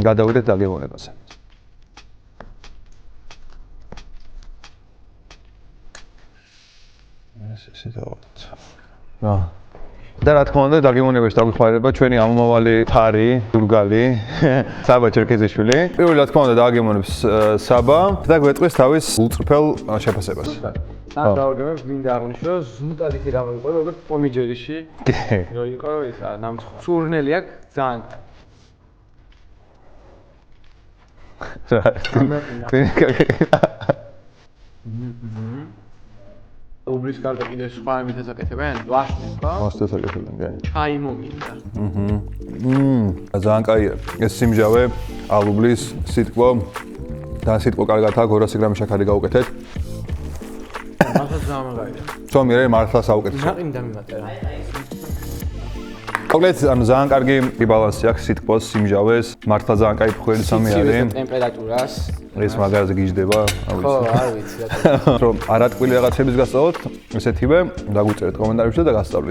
გადავიდეთ დაგემოვნებაზე. ესე დავთ. და რა თქმა უნდა დაგემოვნებაში დაგვიხმარება ჩვენი ამომავალი თარი, დურგალი, საბა ჩერქეზიშვილი. პირველი რა თქმა უნდა დააგემოვნებს საბა და გვეტყვის თავის ულწრფელ შეფასებას. ნახავთ, მინდა აღნიშნოს, ზუსტად ისე გამოიყო, როგორც პომიჯერიში. რო იყო ისა ნამცხვა. სურნელი აქვს ძალიან. უბრის კარტა კიდე სხვა იმითაც აკეთებენ? ვაშლი, ხო? ვაშლს აკეთებენ, კი. ჩაი მომინდა. ძალიან კაია. ეს სიმჟავე, ალუბლის, სიტყვა და სიტყვა კარგად აქვს 200 გრამი შაქარი გავუკეთეთ. მართლა ძალიან მაგარია. ცომი რა მართლა საუკეთესო. ნაყინი დამიმატება. მოკლედ, ანუ ძალიან კარგი ბალანსი აქვს სიტყვას, სიმჟავეს, მართლა ძალიან კაი ფხვიერი სამი არის. ტემპერატურას. ეს მაგაზე გიждდება, ხო, არ ვიცი რა. რომ არატკბილი რაღაცების გასწავლოთ, ესეთივე დაგვიწერეთ კომენტარებში და გასწავლით.